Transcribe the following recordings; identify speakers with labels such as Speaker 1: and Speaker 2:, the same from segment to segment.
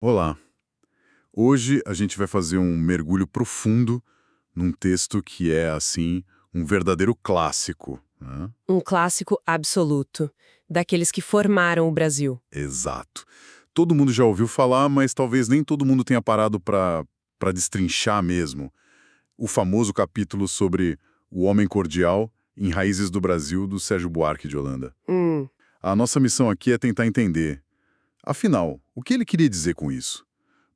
Speaker 1: Olá! Hoje a gente vai fazer um mergulho profundo num texto que é, assim, um verdadeiro clássico, né?
Speaker 2: Um clássico absoluto, daqueles que formaram o Brasil.
Speaker 1: Exato. Todo mundo já ouviu falar, mas talvez nem todo mundo tenha parado para destrinchar mesmo. O famoso capítulo sobre o homem cordial em Raízes do Brasil, do Sérgio Buarque de Holanda.
Speaker 2: Hum,
Speaker 1: A nossa missão aqui é tentar entender, afinal, o que ele queria dizer com isso?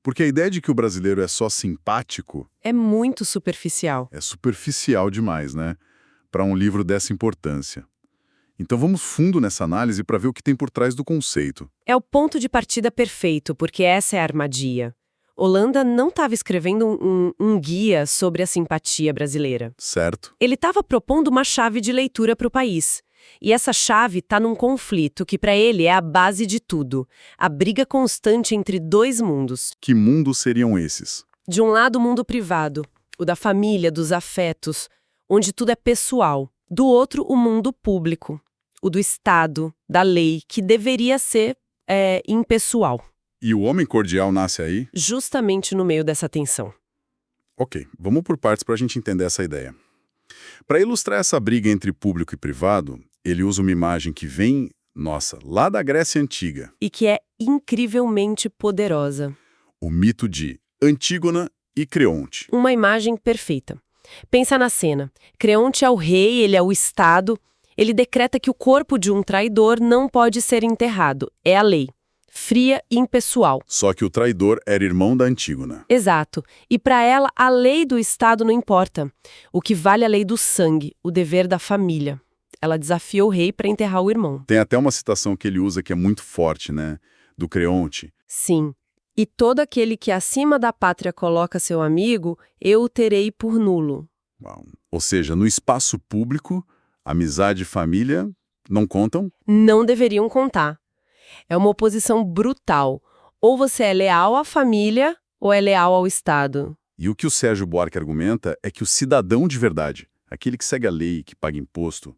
Speaker 1: Porque a ideia de que o brasileiro é só simpático
Speaker 2: é muito superficial.
Speaker 1: é superficial demais, né? Para um livro dessa importância. Então vamos fundo nessa análise para ver o que tem por trás do conceito,
Speaker 2: É o ponto de partida perfeito, porque essa é a armadilha. Holanda não estava escrevendo um guia sobre a simpatia brasileira.
Speaker 1: certo?
Speaker 2: Ele estava propondo uma chave de leitura para o país. E essa chave está num conflito que, para ele, é a base de tudo. A briga constante entre dois mundos.
Speaker 1: Que mundos seriam esses?
Speaker 2: De um lado, o mundo privado, o da família, dos afetos, onde tudo é pessoal. Do outro, o mundo público, o do Estado, da lei, que deveria ser impessoal,
Speaker 1: E o homem cordial nasce aí?
Speaker 2: justamente no meio dessa tensão.
Speaker 1: Ok, vamos por partes para a gente entender essa ideia. Para ilustrar essa briga entre público e privado, ele usa uma imagem que vem, nossa, lá da Grécia Antiga.
Speaker 2: E que é incrivelmente poderosa.
Speaker 1: O mito de Antígona e Creonte.
Speaker 2: Uma imagem perfeita. Pensa na cena. Creonte é o rei, ele é o Estado. Ele decreta que o corpo de um traidor não pode ser enterrado. É a lei. Fria e impessoal.
Speaker 1: Só que o traidor era irmão da Antígona.
Speaker 2: Exato. E para ela, a lei do Estado não importa. O que vale é a lei do sangue, o dever da família. Ela desafia o rei para enterrar o irmão.
Speaker 1: Tem até uma citação que ele usa que é muito forte, né? Do Creonte.
Speaker 2: Sim. E todo aquele que acima da pátria coloca seu amigo, eu o terei por nulo.
Speaker 1: Uau. Ou seja, no espaço público, amizade e família não contam?
Speaker 2: Não deveriam contar. É uma oposição brutal. Ou você é leal à família, ou é leal ao Estado.
Speaker 1: E o que o Sérgio Buarque argumenta é que o cidadão de verdade, aquele que segue a lei, que paga imposto,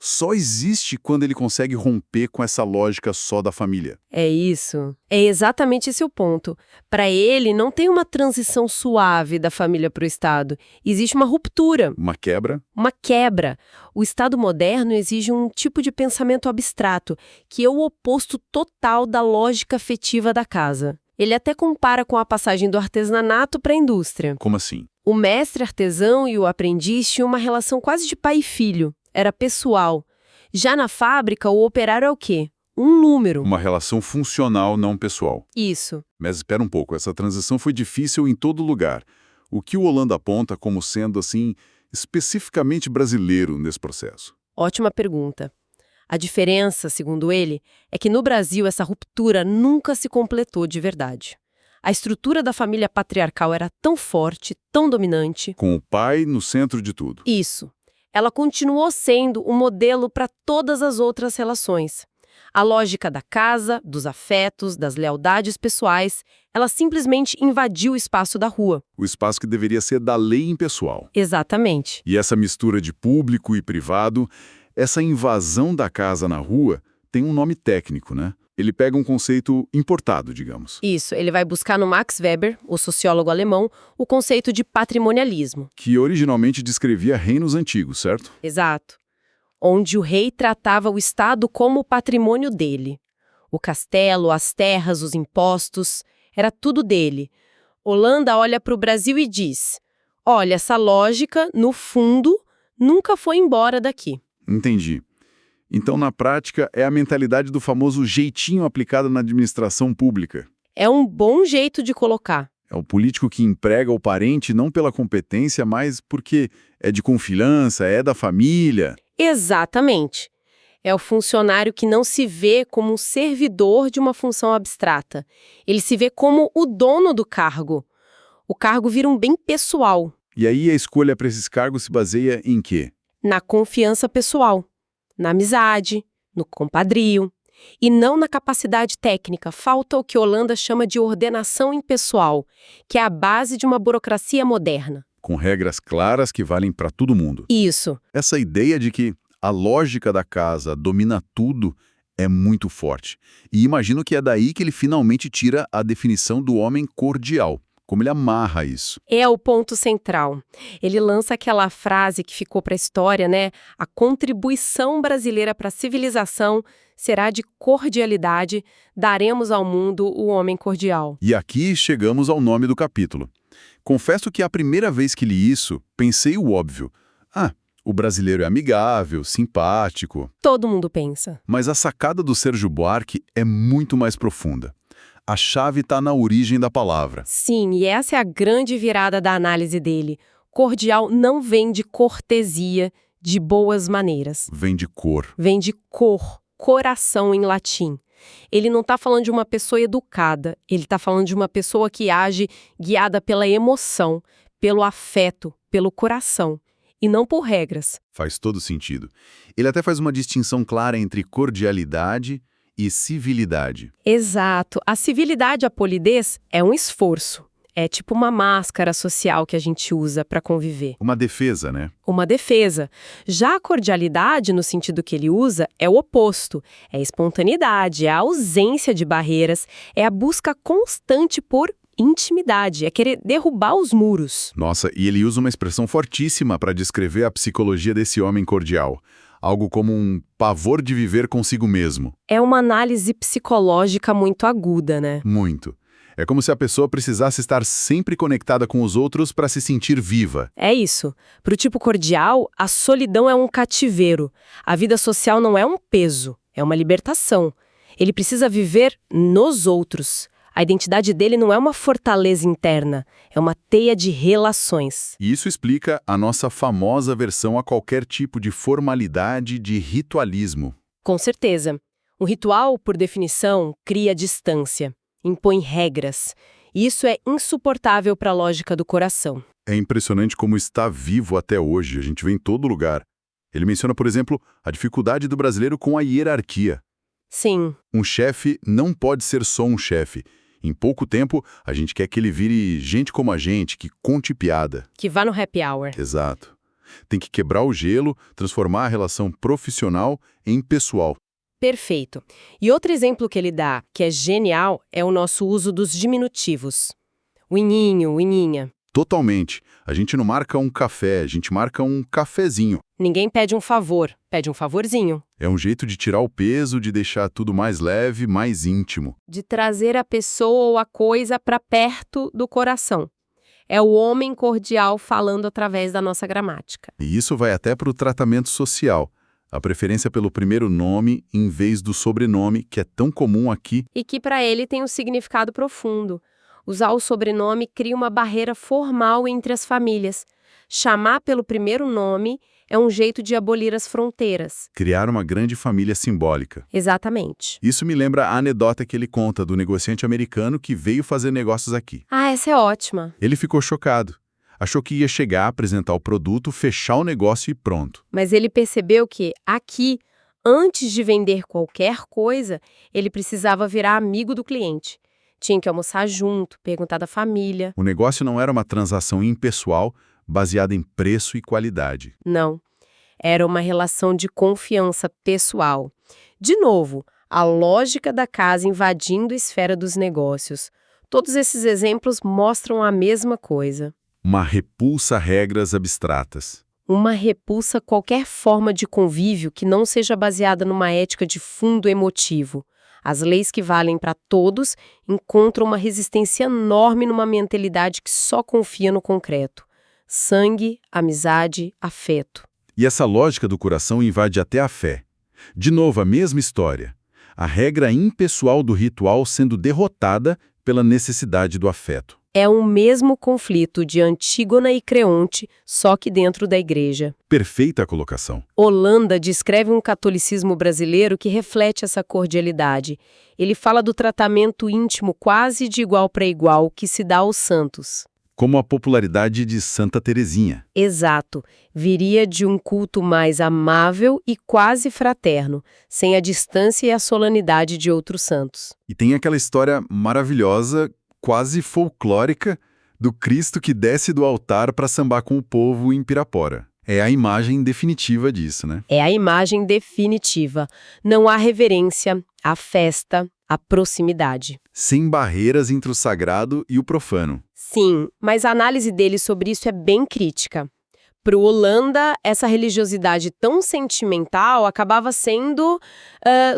Speaker 1: só existe quando ele consegue romper com essa lógica só da família.
Speaker 2: É isso. É exatamente esse o ponto. Para ele, não tem uma transição suave da família para o Estado. Existe uma ruptura,
Speaker 1: Uma quebra?
Speaker 2: uma quebra. O Estado moderno exige um tipo de pensamento abstrato, que é o oposto total da lógica afetiva da casa. Ele até compara com a passagem do artesanato para a indústria.
Speaker 1: Como assim?
Speaker 2: O mestre artesão e o aprendiz tinham uma relação quase de pai e filho. Era pessoal. Já na fábrica, o operário é o quê? Um número.
Speaker 1: Uma relação funcional, não pessoal.
Speaker 2: Isso.
Speaker 1: Mas espera um pouco, essa transição foi difícil em todo lugar. O que o Holanda aponta como sendo, assim, especificamente brasileiro nesse processo?
Speaker 2: Ótima pergunta. A diferença, segundo ele, é que no Brasil essa ruptura nunca se completou de verdade. A estrutura da família patriarcal era tão forte, tão dominante.
Speaker 1: Com o pai no centro de tudo.
Speaker 2: Isso. Ela continuou sendo um modelo para todas as outras relações. A lógica da casa, dos afetos, das lealdades pessoais, ela simplesmente invadiu o espaço da rua.
Speaker 1: O espaço que deveria ser da lei impessoal.
Speaker 2: Exatamente.
Speaker 1: E essa mistura de público e privado, essa invasão da casa na rua, tem um nome técnico, né? Ele pega um conceito importado, digamos.
Speaker 2: Isso, ele vai buscar no Max Weber, o sociólogo alemão, o conceito de patrimonialismo.
Speaker 1: Que originalmente descrevia reinos antigos, certo?
Speaker 2: Exato. Onde o rei tratava o Estado como o patrimônio dele. O castelo, as terras, os impostos, era tudo dele. Holanda olha para o Brasil e diz: olha, essa lógica, no fundo, nunca foi embora daqui.
Speaker 1: Entendi. Então, na prática, é a mentalidade do famoso jeitinho aplicado na administração pública.
Speaker 2: É um bom jeito de colocar.
Speaker 1: É o político que emprega o parente não pela competência, mas porque é de confiança, é da família.
Speaker 2: Exatamente. É o funcionário que não se vê como um servidor de uma função abstrata. Ele se vê como o dono do cargo. O cargo vira um bem pessoal,
Speaker 1: E aí a escolha para esses cargos se baseia em quê?
Speaker 2: na confiança pessoal, na amizade, no compadrio. E não na capacidade técnica. Falta o que Holanda chama de ordenação impessoal, que é a base de uma burocracia moderna.
Speaker 1: Com regras claras que valem para todo mundo.
Speaker 2: Isso.
Speaker 1: Essa ideia de que a lógica da casa domina tudo É muito forte. E imagino que é daí que ele finalmente tira a definição do homem cordial. Como ele amarra isso.
Speaker 2: É o ponto central. Ele lança aquela frase que ficou para a história, né? A contribuição brasileira para a civilização será de cordialidade, daremos ao mundo o homem cordial.
Speaker 1: E aqui chegamos ao nome do capítulo. Confesso que a primeira vez que li isso, pensei o óbvio. O brasileiro é amigável, simpático.
Speaker 2: Todo mundo pensa.
Speaker 1: Mas a sacada do Sérgio Buarque é muito mais profunda. A chave está na origem da palavra.
Speaker 2: Sim, e essa é a grande virada da análise dele. Cordial não vem de cortesia, de boas maneiras.
Speaker 1: Vem de cor.
Speaker 2: Vem de cor, coração em latim. Ele não está falando de uma pessoa educada, ele está falando de uma pessoa que age guiada pela emoção, pelo afeto, pelo coração, e não por regras.
Speaker 1: Faz todo sentido. Ele até faz uma distinção clara entre cordialidade e civilidade.
Speaker 2: Exato. A civilidade, a polidez, é um esforço. É tipo uma máscara social que a gente usa para conviver.
Speaker 1: Uma defesa, né?
Speaker 2: Uma defesa. Já a cordialidade, no sentido que ele usa, é o oposto. É a espontaneidade, é a ausência de barreiras, é a busca constante por intimidade, é querer derrubar os muros.
Speaker 1: Nossa, e ele usa uma expressão fortíssima para descrever a psicologia desse homem cordial. Algo como um pavor de viver consigo mesmo.
Speaker 2: É uma análise psicológica muito aguda, né?
Speaker 1: Muito. É como se a pessoa precisasse estar sempre conectada com os outros para se sentir viva.
Speaker 2: É isso. Para o tipo cordial, a solidão é um cativeiro. A vida social não é um peso, é uma libertação. Ele precisa viver nos outros. A identidade dele não é uma fortaleza interna, é uma teia de relações.
Speaker 1: E isso explica a nossa famosa aversão a qualquer tipo de formalidade, de ritualismo.
Speaker 2: Com certeza. Um ritual, por definição, cria distância, impõe regras. E isso é insuportável para a lógica do coração.
Speaker 1: É impressionante como está vivo até hoje, a gente vê em todo lugar. Ele menciona, por exemplo, a dificuldade do brasileiro com a hierarquia.
Speaker 2: Sim.
Speaker 1: Um chefe não pode ser só um chefe. Em pouco tempo, a gente quer que ele vire gente como a gente, que conte piada.
Speaker 2: Que vá no happy hour.
Speaker 1: Exato. Tem que quebrar o gelo, transformar a relação profissional em pessoal.
Speaker 2: Perfeito. E outro exemplo que ele dá, que é genial, é o nosso uso dos diminutivos. O ininho, o ininha.
Speaker 1: Totalmente. A gente não marca um café, a gente marca um cafezinho.
Speaker 2: Ninguém pede um favor, pede um favorzinho.
Speaker 1: É um jeito de tirar o peso, de deixar tudo mais leve, mais íntimo.
Speaker 2: De trazer a pessoa ou a coisa para perto do coração. É o homem cordial falando através da nossa gramática.
Speaker 1: E isso vai até para o tratamento social. A preferência pelo primeiro nome em vez do sobrenome, que é tão comum aqui.
Speaker 2: E que para ele tem um significado profundo. Usar o sobrenome cria uma barreira formal entre as famílias. Chamar pelo primeiro nome é um jeito de abolir as fronteiras.
Speaker 1: Criar uma grande família simbólica.
Speaker 2: Exatamente.
Speaker 1: Isso me lembra a anedota que ele conta do negociante americano que veio fazer negócios aqui.
Speaker 2: Ah, essa é ótima.
Speaker 1: Ele ficou chocado. Achou que ia chegar, apresentar o produto, fechar o negócio e pronto.
Speaker 2: Mas ele percebeu que, aqui, antes de vender qualquer coisa, ele precisava virar amigo do cliente. Tinha que almoçar junto, perguntar da família.
Speaker 1: O negócio não era uma transação impessoal, baseada em preço e qualidade.
Speaker 2: Não. Era uma relação de confiança pessoal. De novo, a lógica da casa invadindo a esfera dos negócios. Todos esses exemplos mostram a mesma coisa.
Speaker 1: Uma repulsa a regras abstratas.
Speaker 2: Uma repulsa a qualquer forma de convívio que não seja baseada numa ética de fundo emotivo. As leis que valem para todos encontram uma resistência enorme numa mentalidade que só confia no concreto. Sangue, amizade, afeto.
Speaker 1: E essa lógica do coração invade até a fé. De novo, a mesma história. A regra impessoal do ritual sendo derrotada pela necessidade do afeto.
Speaker 2: É o mesmo conflito de Antígona e Creonte, só que dentro da igreja.
Speaker 1: Perfeita colocação.
Speaker 2: Holanda descreve um catolicismo brasileiro que reflete essa cordialidade. Ele fala do tratamento íntimo quase de igual para igual que se dá aos santos.
Speaker 1: Como a popularidade de Santa Teresinha.
Speaker 2: Exato. Viria de um culto mais amável e quase fraterno, sem a distância e a solenidade de outros santos.
Speaker 1: E tem aquela história maravilhosa, quase folclórica, do Cristo que desce do altar para sambar com o povo em Pirapora. É a imagem definitiva disso, né?
Speaker 2: É a imagem definitiva. Não há reverência, há festa, há proximidade.
Speaker 1: Sem barreiras entre o sagrado e o profano.
Speaker 2: Sim, mas a análise dele sobre isso é bem crítica. Para o Holanda, essa religiosidade tão sentimental acabava sendo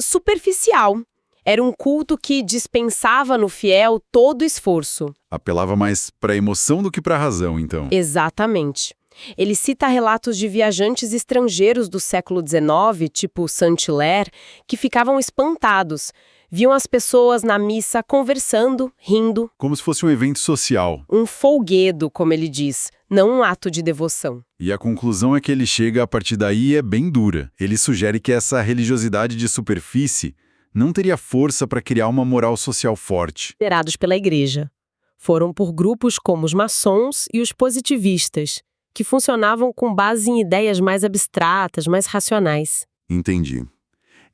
Speaker 2: superficial. Era um culto que dispensava no fiel todo esforço.
Speaker 1: Apelava mais para a emoção do que para a razão, então.
Speaker 2: Exatamente. Ele cita relatos de viajantes estrangeiros do século XIX, tipo Saint-Hilaire, que ficavam espantados. Viam as pessoas na missa conversando, rindo.
Speaker 1: Como se fosse um evento social.
Speaker 2: Um folguedo, como ele diz, não um ato de devoção.
Speaker 1: E a conclusão é que ele chega a partir daí é bem dura. Ele sugere que essa religiosidade de superfície não teria força para criar uma moral social forte.
Speaker 2: Liderados pela igreja. Foram por grupos como os maçons e os positivistas, que funcionavam com base em ideias mais abstratas, mais racionais.
Speaker 1: Entendi.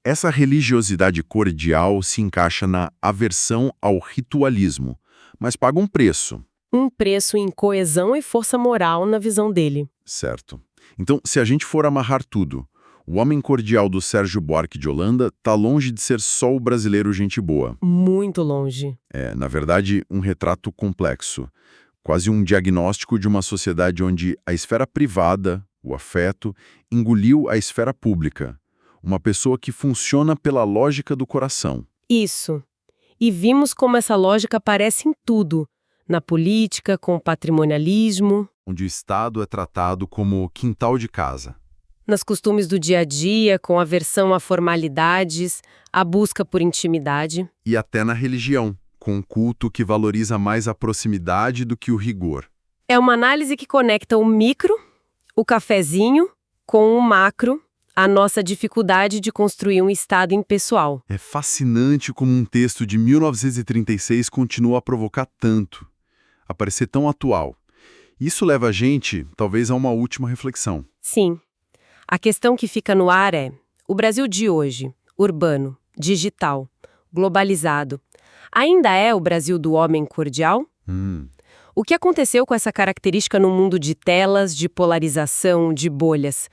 Speaker 1: Essa religiosidade cordial se encaixa na aversão ao ritualismo, mas paga um preço.
Speaker 2: Um preço em coesão e força moral na visão dele.
Speaker 1: Certo. Então, se a gente for amarrar tudo, o homem cordial do Sérgio Buarque de Holanda está longe de ser só o brasileiro gente boa.
Speaker 2: Muito longe.
Speaker 1: É, na verdade, um retrato complexo. Quase um diagnóstico de uma sociedade onde a esfera privada, o afeto, engoliu a esfera pública. Uma pessoa que funciona pela lógica do coração.
Speaker 2: Isso. E vimos como essa lógica aparece em tudo. Na política, com o patrimonialismo.
Speaker 1: Onde o Estado é tratado como quintal de casa.
Speaker 2: Nos costumes do dia a dia, com aversão a formalidades, a busca por intimidade.
Speaker 1: E até na religião, com um culto que valoriza mais a proximidade do que o rigor.
Speaker 2: É uma análise que conecta o micro, o cafezinho, com o macro, a nossa dificuldade de construir um Estado impessoal.
Speaker 1: É fascinante como um texto de 1936 continua a provocar tanto, a parecer tão atual. Isso leva a gente, talvez, a uma última reflexão.
Speaker 2: Sim. A questão que fica no ar é: o Brasil de hoje, urbano, digital, globalizado, ainda é o Brasil do homem cordial? O que aconteceu com essa característica no mundo de telas, de polarização, de bolhas?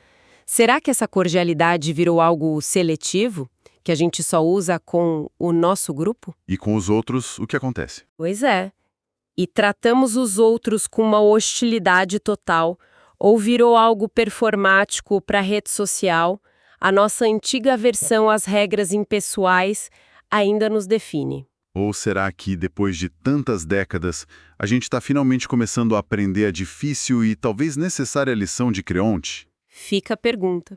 Speaker 2: Será que essa cordialidade virou algo seletivo, que a gente só usa com o nosso grupo?
Speaker 1: E com os outros, o que acontece?
Speaker 2: Pois é. E tratamos os outros com uma hostilidade total, ou virou algo performático para a rede social, a nossa antiga aversão às regras impessoais ainda nos define.
Speaker 1: Ou será que, depois de tantas décadas, a gente está finalmente começando a aprender a difícil e talvez necessária lição de Creonte?
Speaker 2: Fica a pergunta.